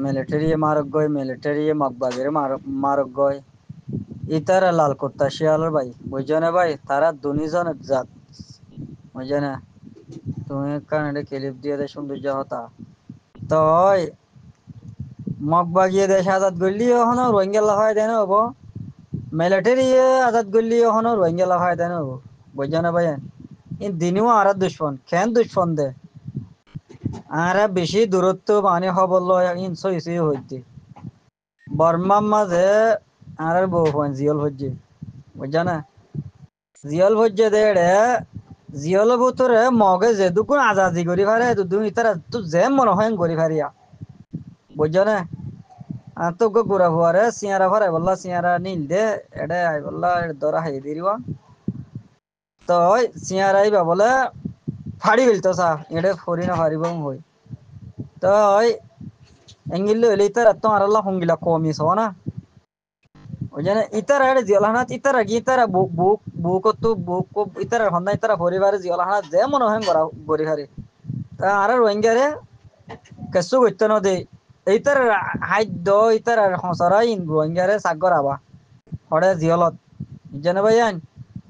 military মারক গয় military মগবাগের মারক গয় ইতারা লাল কুত্তা শিয়ালের ভাই বুঝছো ভাই তারা দুনিজনের জাত বুঝছো না তুমি কানে ক্লিপ দিয়ে দে সৌন্দর্য হতা তো মগবাগিয়ে দেশ আজাদ করলি ওখানে রোহিঙ্গা হয় দেন হবো মিলিটারি আজাদ করলি ওখানে রোহিঙ্গা হয় দেন হবো বুঝছো না ভাই ইন দিনেও আর দুশ্মন কেন দুশ্মন দে আর বেশি দূরত্ব মানে খবর লয় ইনশো ইসি হইতে বর্মার মাঝে আর বউ জিয়ল হচ্ছে বুঝছো না জিয়ল হচ্ছে দেড়ে জিয়ল ভিতরে মগে যে দুগুণ আজাদি করি ফারে দুদিন ইতারা তো যে মনে হয় করি ফারিয়া বুঝছো না আর তো গুড়া ফুয়ারে সিয়ারা ফারে বললা সিয়ারা নীল দে এটা আই বললা দরা হাই দিরিবা তো সিয়ারাই বা বলে ফাড়ি ফেলতো সা এটা ফরি না ফারিব হই তো এঙ্গিল হইলে ইতারা তো আর আল্লাহ হঙ্গিলা কমিস না ওই জন্য ইতারা জিয়ালাহানাত ইতারা কি ইতারা বুক বুক বুক তো বুক ইতারা হন্না ইতারা পরিবারে জিয়ালাহানাত যে মনে হয় গড়ি হারে তা আর রোহিঙ্গারে কেসু করতে ন দে ইতার হাইদ্য ইতার হসরাই রোহিঙ্গারে সাগর আবা হরে জিয়লত জানে ভাইয়ান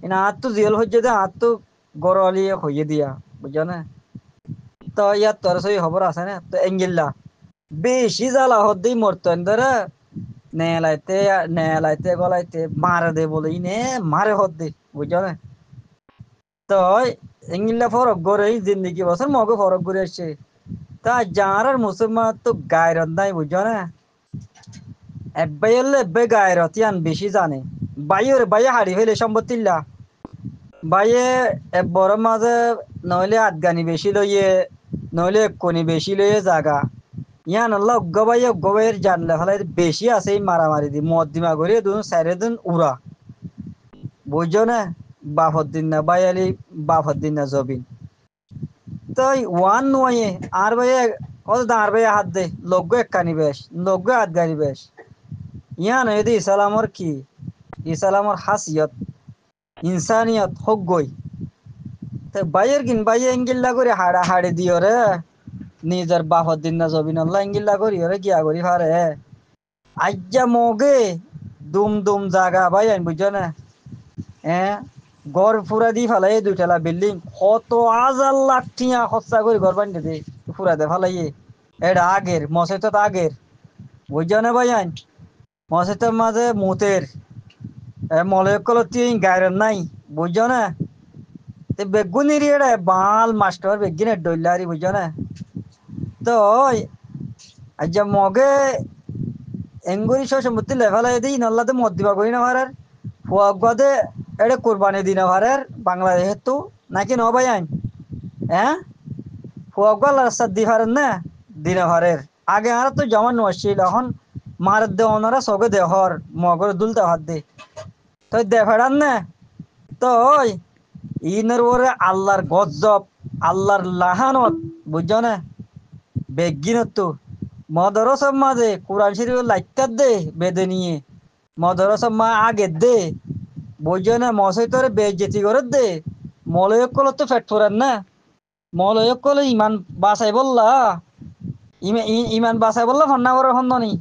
ইনা হাত তো জিয়ল হইছে দে হাত তো গরলি হইয়ে দিয়া বুঝছো না তো ইয়াত তোর সই খবর আছে না তো এঙ্গিল্লা বেশি জ্বালা হদ্দি মরতেন ধরে নেলাইতে গলাইতে মারে দে বলে ইনে মারে হদ্দি বুঝছো না তো এঙ্গিল্লা ফরক গড়ে জিন্দিগি বছর মগে ফরক করে আসছে তা যার মুসলমান তো গায়রত নাই বুঝছো না এব্বাই হলে এব্বাই গায়রত ইয়ান বেশি জানে বাইয়ে হারি ফেলে সম্পত্তিল্লা বাইয়ে বড় মাঝে নইলে আদগানি বেশি লইয়ে নইলে কোনি বেশি লইয়ে জাগা ইয়ান আল্লাহ অজ্ঞবাইয়ের জানলে ফেলে বেশি আছে এই মারামারি দি মদ দিমা করে দুন সাইরে দিন উড়া বুঝছো না বাফদ্দিন না বাইয়ালি বাফদ্দিন না জবিন তাই ওয়ান নয়ে আর ভাইয়া কত দাঁড় ভাইয়া হাত দে লগ্য একখানি বেশ লগ্য হাত গাড়ি বেশ ইয়ান এদি ইসালামর কি ইসালামর হাসিয়ত ইনসানিয়ত হোক গই তো বাইয়ের কিন বাইয়ে এঙ্গিল্লা করে হাড়া হাড়ে দিও রে নিজের বাপর দিন না জবিন আল্লাহ এঙ্গিল্লা করি রে গিয়া করি ফারে আজ্জা মগে দুম দুম জাগা ভাই আইন বুঝছো না হ্যাঁ গড় ফুরা দি ফেলাই দুইতলা বিল্ডিং কত হাজার লাখ টিয়া খরচা করে ঘর বানিয়ে দে ফুরা দে ফেলাই এটা আগের মসে তো আগের বুঝছো না ভাই আইন মসজিদের মাঝে মুতের মলয়কল গায়ের নাই বুঝছো না বেগুনির এড়ে বাল মাস্টার বেগিনে ডইলারি বুঝছো না তো আজ মগে এঙ্গুরি সম্পত্তি লেফালাই দিই নল্লাতে মদ দিবা করি না ভাড়ার ফুয়াগদে এটা কোরবানি দিনা ভাড়ার বাংলাদেশের তো নাকি ন ভাই আইন হ্যাঁ ফুয়াগল রাস্তা দি ভারেন না দিনা ভারের আগে আর তো জমা নছিল এখন মার দে ওনারা সগে দেহর মগর দুলতে হাত দে তো দে ফেড়ান না তো ইনের ওরে আল্লাহর গজব আল্লাহর লাহানত বুঝছো না বেগিনত তো মদরসব মাঝে কোরআন শরীফ লাইটার দে বেদে নিয়ে মদরসব মা আগে দে বুঝছো না মসজিদরে বেজ্জেতি করে দে মলয়ক কল তো ফেট ফুরান না মলয়ক কল ইমান বাসাই বললা ইমান বাসাই বললা ফন্না করার হন্দনি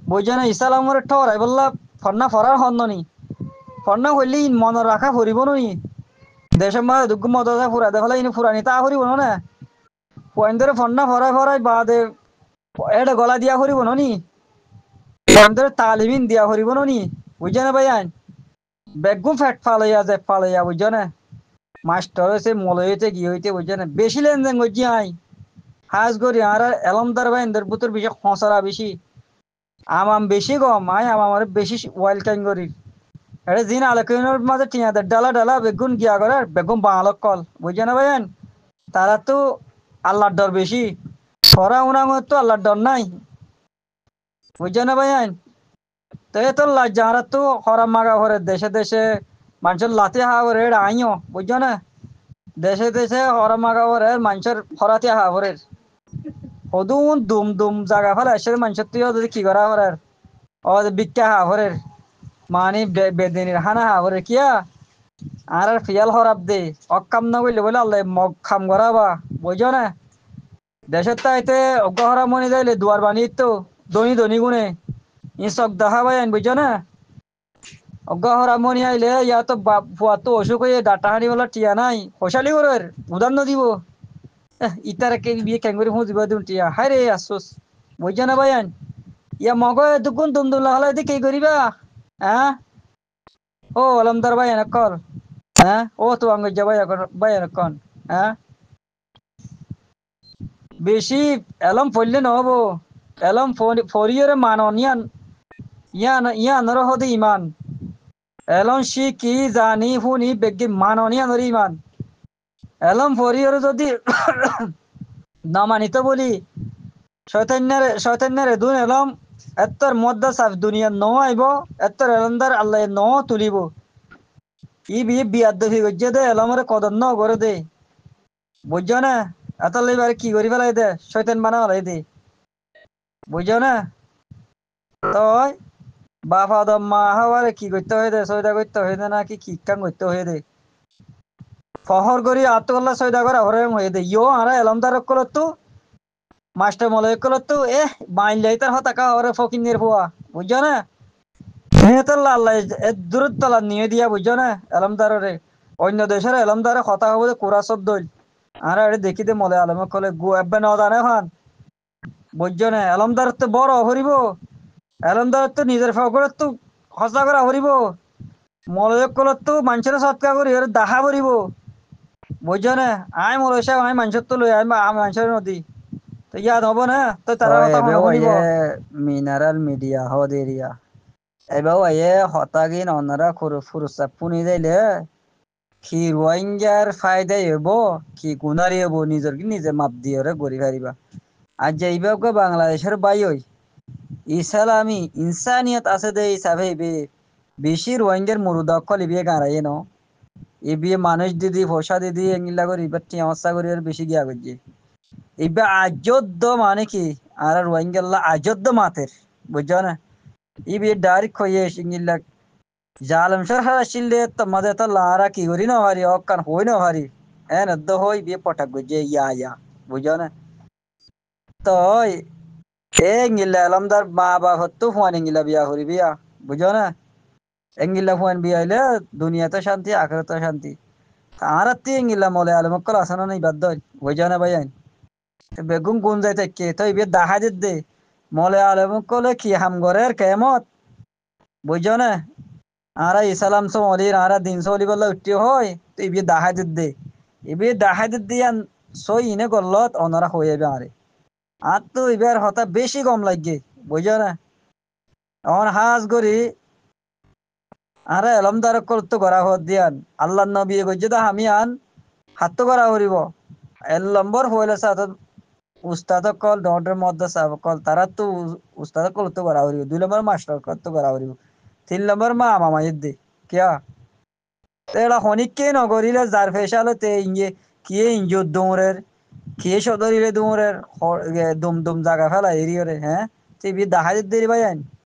বুঝছো না ইসলামরে ঠরাই বললা ফন্না ফরার হন্দনি ফন্না হইলে মন রাখা ফুরিব নই দেশের মাঝে দুঃখ মদরসা ফুরা দেখলে ইনি ফুরানি তা ফুরিব না পয়েন্ট ধরে ফন্না ফরাই ফরাই বাদে এটা গলা দিয়া ফুরিব নি পয়েন্ট ধরে তালিমিন দিয়া ফুরিব নি বুঝছো না ভাই আইন বেগুন ফ্যাট ফালাইয়া বুঝছো না মাস্টার হয়েছে মলয় হইতে কি হইতে বুঝছো না বেশি লেনদেন করছি আই হাজ করি আর এলমদার ভাই এদের বুতর বেশি খসরা বেশি আমাম বেশি কম আই আমার বেশি ওয়াইল টাইম করি এটা দিন আলোকনের মাঝে টিয়াদের ডালা ডালা বেগুন গিয়া করে বেগুন বাঙালক কল বুঝছো না ভাইয়ান তারা তো আল্লাহর ডর বেশি সরা উনাং তো আল্লাহর ডর নাই বুঝছো না ভাইয়ান তো এ তো যারা তো হরা মাগা করে দেশে দেশে মানুষের লাতি হা করে আইও বুঝছো না দেশে দেশে হরা মাগা করে মানুষের হরাতি হা করে সদুন দুম দুম জায়গা ফেলে এসে মানুষের তুই যদি কি করা করে ও বিজ্ঞা হা করে মানে বেদিনীর হানা হা করে কিয়া আর ফিয়াল হরাব দে অকাম না বললে বলে আল্লাহ মগ খাম করাবা বুঝছো না দেশের তাইতে অজ্ঞাহরা মনে যাইলে দুয়ার বানিয়ে তো ধনী ধনী গুণে ই চক দেখা পাই আইন বুঝছো না অজ্ঞাহরা মনে আইলে ইয়া তো ফুয়া তো অসুখ হয়ে ডাটা হানি বলা টিয়া নাই পয়সালি ওর উদাহরণ দিব ইতারা কে বিয়ে কেন করে হুঁজ দিবা দুন টিয়া হায় রে আফসোস বুঝছো না ভাই আইন ইয়া মগ দুগুন তুম দুম লাগালে কি করিবা হ্যাঁ ও আলমদার ভাই এনে কল হ্যাঁ ও তো আঙ্গ যা ভাই এনে কন হ্যাঁ বেশি এলম পড়লে নহবো এলম ফরিয়রে মানন ইয়ান ইয়ান ইয়ানর হদে ইমান এলম শি কি জানি হুনি বেগি মানন ইয়ানর ইমান এলম ফরিয়রে যদি নামানিত বলি শয়তান্যারে দুন এলম এত্তর মদ্দা সাফ দুনিয়া ন আইব এত্তর এলমদার আল্লাহ ন তুলিব ই বিয়ে বিয়াদ্দ ফি গজ্জে দে এলমরে কদর ন করে দে বুঝছো না এত লইবার কি করি ফেলাই দে শয়তান বানা ফেলাই দে বুঝছো না তো বাপ আদম মা হাওয়ারে কি করতে হয়ে দে সয়দা করতে হয়ে দে নাকি কি কাম করতে হয়ে দে ফহর করি আত্মকল্লা সয়দা করা হরে হয়ে দে ইয়ো আরা এলমদার কলতো মাস্টার মলয় কলতো বাইন লাইতার হতাকা হরে ফকিনের ফুয়া বুঝছো না হেতাল্লা আল্লাহ দূরত তালা নিয়ে দিয়া বুঝছো না এলমদারে অন্য দেশের এলমদারে কথা হবে কোরা শব্দ আর এটা দেখিতে মলে আলমে কলে গু এব্বে ন জানে খান বুঝছো না এলমদার তো বড় হরিব এলমদার তো নিজের ফকরের তো হসা করা হরিব মলয়ক কলত তো মানুষের সৎকা করি এর দেখা করিব বুঝছো না আই মলয় সাহেব আমি মানুষের তো লই আমি মানুষের নদী তো ইয়াদ হব না তো তো তার কথা মনে এবেও শুনিব আয়ে মিনারেল মিডিয়া হদ এরিয়া এবেও আয়ে হতাগিন অনারা ফুরুসা পুনি যাইলে কি রোহিঙ্গার ফায়দাই হইব কি গুনারি হইব নিজের কি নিজে মাপ দিয়ে গড়ি ফারিবা আর যাইবা বাংলাদেশের বাইই ইসলামী ইনসানিয়ত আছে দে হিসাবে বেশি রোহিঙ্গার মুরুদক্ষ লিবিয়ে গাঁড়াইয়ে ন এ বিয়ে মানুষ দিদি পয়সা দিদি এগুলা করে এবার টিয়ামসা করে আর বেশি গিয়া করছে এবার আযোদ্য মানে কি আর রোহিঙ্গাল্লা আযোদ্য মাতের বুঝছো না ই বিয়ে ডাইরেক্ট হয়ে সিঙ্গিল্লা জালম সরহার আসলে তোমাদের তো লারা কি করি না হারি অকান হই না হারি হ্যাঁ নদ্য হই বিয়ে পটাক গজে ইয়া বুঝছো না তো এঙ্গিল্লা আলমদার মা বাপ হতো ফুয়ান এঙ্গিল্লা বিয়া করি বিয়া বুঝো না এঙ্গিল্লা ফুয়ান বিয়া হইলে দুনিয়াতে শান্তি আখেরাতে শান্তি আর এঙ্গিল্লা মলে আলমক্কল আসানো নেই বাধ্য বুঝো না ভাই বেগুন কোন যাইতে কে তো ইবে দেখা দে মলে আলমক্কলে কি হাম গরের কেমত বুঝো না আরা ইসালাম সলির আরা দিন সলি বললে উঠতে হয় তো ইবে দেখা দে ইবে দেখা দিয়ান সই ইনে করলত অনরা হয়ে যাবে আরে আর তো এবার হতা বেশি কম লাগে বুঝছো না এখন হাজ করি আরে এলমদার করতো করা হত দিয়ান আল্লাহ নবী গজ্জে দা আমি আন হাত করা করিব এল নম্বর হইলে সাথে উস্তাদ কল ডর মধ্যে সাহেব কল তারা তো উস্তাদ কল তো করা করিব 2 নম্বর মাস্টার কল তো করা করিব 3 নম্বর মা মামা দে কিয়া এরা হনিককে নগরিলে যার ফেসালো তে ইঞ্জে কিয়ে ইঞ্জুর দৌড়ের কিয়ে সদরিলে দৌড়ের দুম দুম জায়গা ফেলা এরিয়রে হ্যাঁ তুই বি দেখা দিতে ভাই